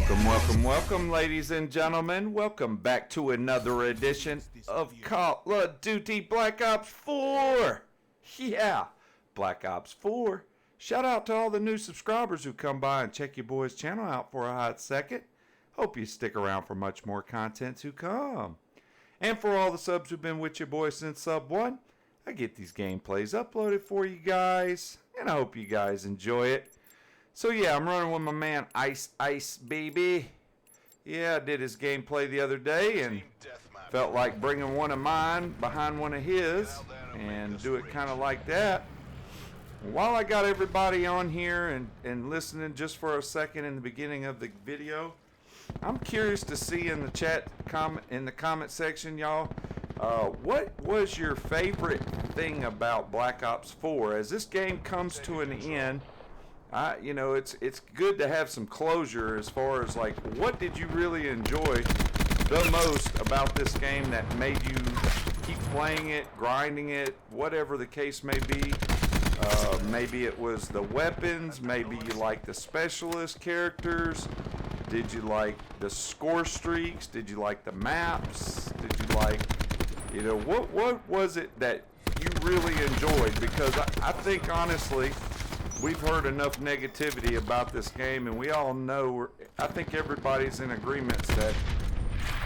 Welcome, ladies and gentlemen. Welcome back to another edition of Call of Duty Black Ops 4. Yeah, Black Ops 4. Shout out to all the new subscribers who come by and check your boy's channel out for a hot second. Hope you stick around for much more content to come. And for all the subs who've been with your boy since sub 1, I get these gameplays uploaded for you guys, and I hope you guys enjoy it. So yeah, I'm running with my man Ice Baby. Yeah, I did his gameplay the other day and felt like bringing one of mine behind one of his and do it kind of like that. While I got everybody on here and listening just for a second in the beginning of the video, I'm curious to see in the chat in the comment section, y'all, what was your favorite thing about Black Ops 4? As this game comes to an end, you know, it's good to have some closure as far as like, what did you really enjoy the most about this game that made you keep playing it, grinding it, whatever the case may be. Maybe it was the weapons, maybe you like the specialist characters. Did you like the score streaks? Did you like the maps? Did you like, you know, what was it that you really enjoyed? Because I think honestly, we've heard enough negativity about this game, and we all know, I think everybody's in agreement that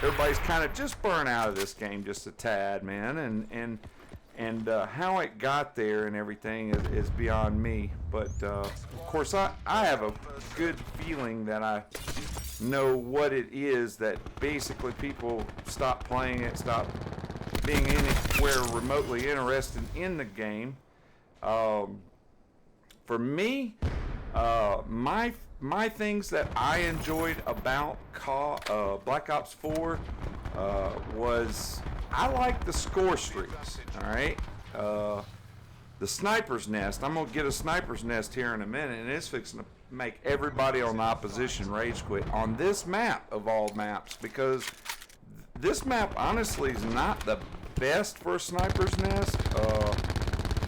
everybody's kind of just burnt out of this game just a tad, man, and how it got there and everything is beyond me. But of course, I have a good feeling that I know what it is that basically people stop playing it, stop being anywhere remotely interested in the game. For me, my things that I enjoyed about Black Ops 4 was I like the score streaks. All right, the sniper's nest. I'm gonna get a sniper's nest here in a minute, and it's fixing to make everybody on the opposition rage quit on this map of all maps, because this map honestly is not the best for a sniper's nest.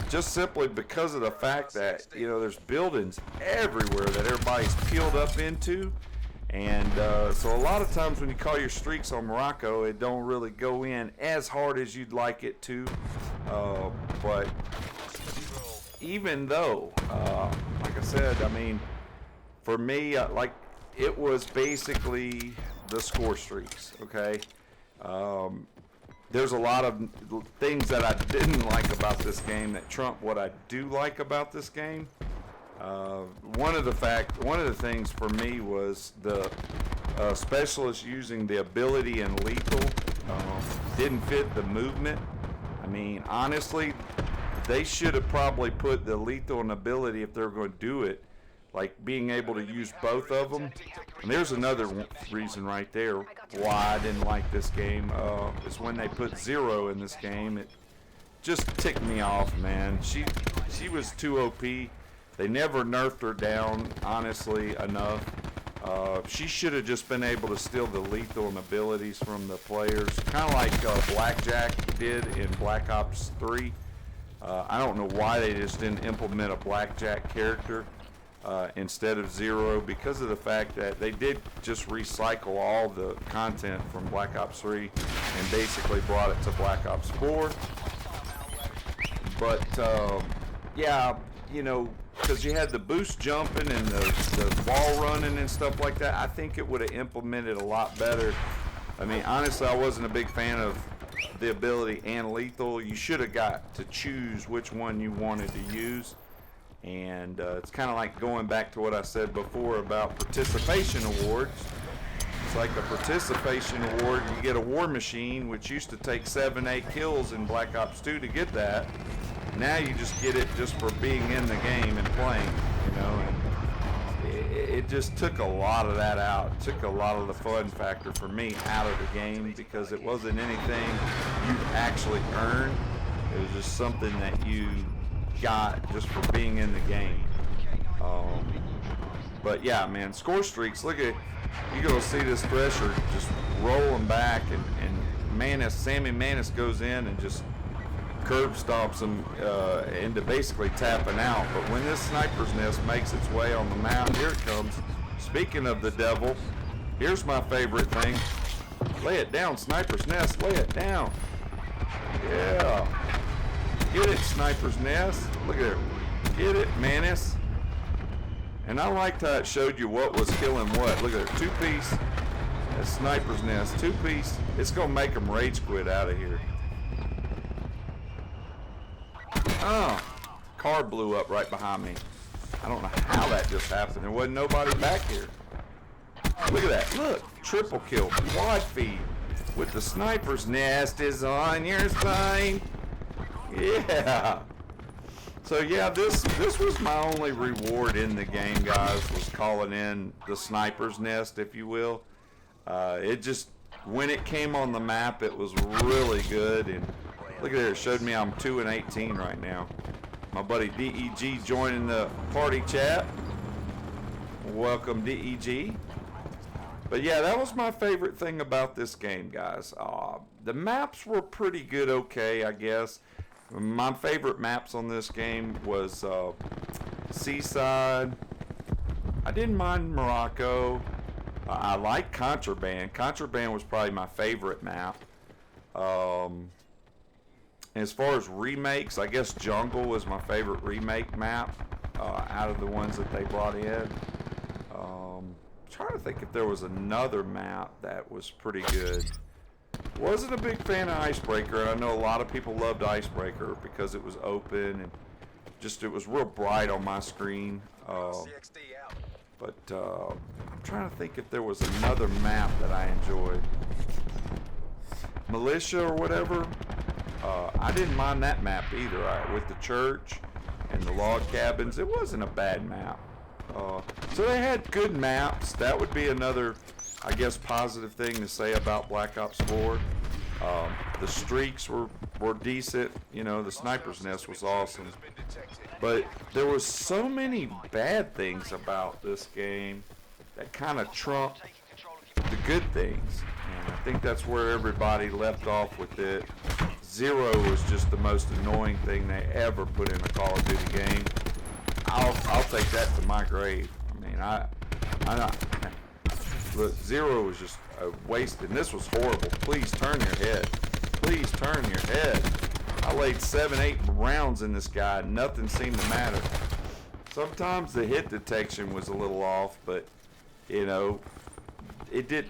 Just simply because of the fact that, you know, there's buildings everywhere that everybody's peeled up into, and so a lot of times when you call your streaks on Morocco, it don't really go in as hard as you'd like it to. But even though, like I said, I mean, for me, like, it was basically the score streaks. Okay. There's a lot of things that I didn't like about this game that trump what I do like about this game. One of the things for me was the specialist using the ability and lethal didn't fit the movement. I mean, honestly, they should have probably put the lethal and ability, if they're going to do it, like being able to use both of them. And there's another reason right there why I didn't like this game, is when they put Zero in this game. It just ticked me off, man. She was too OP. They never nerfed her down, honestly, enough. She should have just been able to steal the lethal and abilities from the players, kind of like Blackjack did in Black Ops 3. I don't know why they just didn't implement a Blackjack character instead of Zero, because of the fact that they did just recycle all the content from Black Ops 3 and basically brought it to Black Ops 4. But yeah, you know, because you had the boost jumping and the wall running and stuff like that, I think it would have implemented a lot better. I mean, honestly, I wasn't a big fan of the ability and lethal. You should have got to choose which one you wanted to use. And it's kind of like going back to what I said before about participation awards. It's like a participation award. You get a war machine, which used to take 7-8 kills in Black Ops 2 to get that. Now you just get it just for being in the game and playing, you know. And it just took a lot of that out. It took a lot of the fun factor for me out of the game, because it wasn't anything you actually earned. It was just something that you got just for being in the game. But yeah, man, score streaks. Look at, you're gonna see this Thresher just rolling back, and Sammy Manis goes in and just curb stomps him into basically tapping out. But when this sniper's nest makes its way on the map, here it comes. Speaking of the devil, Here's my favorite thing. Lay it down, Sniper's Nest. Lay it down. Yeah. Get it, Sniper's Nest. Look at it. Get it, Manus. And I liked how it showed you what was killing what. Look at it. 2-piece. That's Sniper's Nest. 2-piece. It's going to make them rage quit out of here. Oh. Car blew up right behind me. I don't know how that just happened. There wasn't nobody back here. Look at that. Look. Triple kill. Quad feed. With the Sniper's Nest is on your side. Yeah. So yeah, this was my only reward in the game, guys, was calling in the Sniper's Nest, if you will. It just, when it came on the map, it was really good. And look at it, it showed me I'm 2-18 right now. My buddy DEG joining the party chat. Welcome, DEG. But yeah, that was my favorite thing about this game, guys. The maps were pretty good, okay, I guess. My favorite maps on this game was Seaside. I didn't mind Morocco. I like Contraband. Contraband was probably my favorite map. As far as remakes, I guess Jungle was my favorite remake map out of the ones that they brought in. Trying to think if there was another map that was pretty good. Wasn't a big fan of Icebreaker, and I know a lot of people loved Icebreaker because it was open and just it was real bright on my screen. But I'm trying to think if there was another map that I enjoyed. Militia or whatever. I didn't mind that map either. With the church and the log cabins, it wasn't a bad map. So they had good maps. That would be another, I guess, positive thing to say about Black Ops 4. The streaks were decent. You know, the Sniper's Nest was awesome. But there was so many bad things about this game that kind of trumped the good things. And I think that's where everybody left off with it. Zero was just the most annoying thing they ever put in a Call of Duty game. I'll take that to my grave. I mean, look, Zero was just a waste, and this was horrible. Please turn your head. Please turn your head. I laid 7-8 rounds in this guy. Nothing seemed to matter. Sometimes the hit detection was a little off, but you know,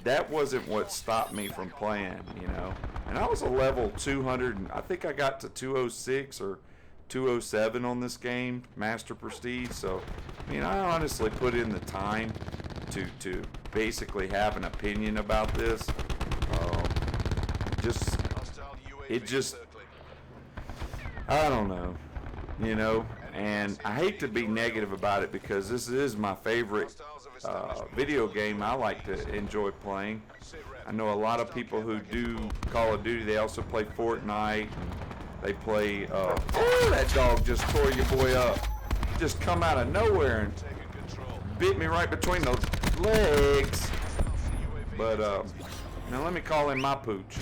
that wasn't what stopped me from playing. You know, and I was a level 200. I think I got to 206 or 207 on this game, Master Prestige. So, I mean, I honestly put in the time to basically have an opinion about this. I don't know, you know, and I hate to be negative about it because this is my favorite video game I like to enjoy playing. I know a lot of people who do Call of Duty, they also play Fortnite. They play, oh, that dog just tore your boy up. Just come out of nowhere and bit me right between those legs. But, now let me call him my pooch.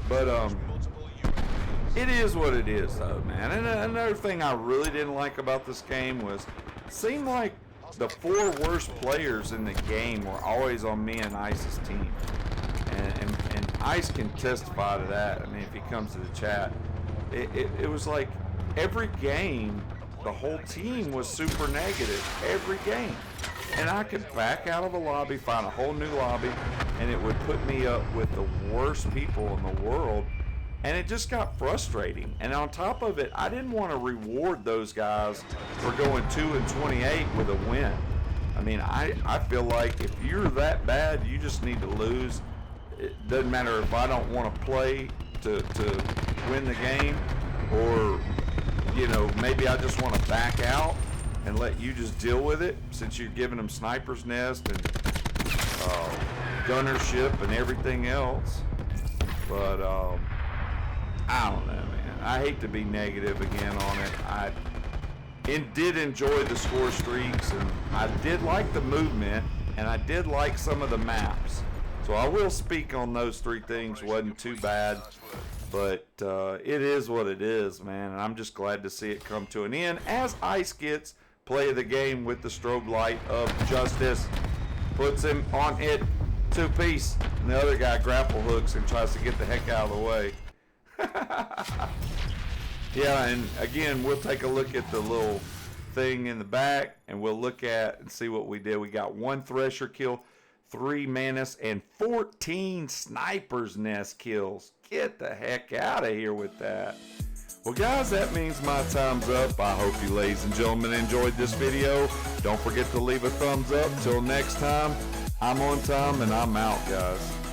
But, it is what it is, though, man. And another thing I really didn't like about this game was, it seemed like the 4 worst players in the game were always on me and Ice's team. And Ice can testify to that. I mean, if he comes to the chat. It was like every game, the whole team was super negative. Every game. And I could back out of a lobby, find a whole new lobby, and it would put me up with the worst people in the world. And it just got frustrating. And on top of it, I didn't want to reward those guys for going 2-28 with a win. I mean, I feel like if you're that bad, you just need to lose. It doesn't matter if I don't want to play to win the game, or you know, maybe I just want to back out and let you just deal with it, since you're giving them Sniper's Nest and gunnership and everything else. But I don't know, man. I hate to be negative again on it. I did enjoy the score streaks, and I did like the movement, and I did like some of the maps. So I will speak on those 3 things. Wasn't too bad. But it is what it is, man. And I'm just glad to see it come to an end as Ice gets play of the game with the strobe light of justice. Puts him on it 2-piece, and the other guy grapple hooks and tries to get the heck out of the way. Yeah, and again, we'll take a look at the little thing in the back, and we'll look at and see what we did. We got 1 Thresher kill, 3 Mantis, and 14 Sniper's Nest kills. Get the heck out of here with that. Well, guys, that means my time's up. I hope you ladies and gentlemen enjoyed this video. Don't forget to leave a thumbs up. Till next time, I'm on time and I'm out, guys.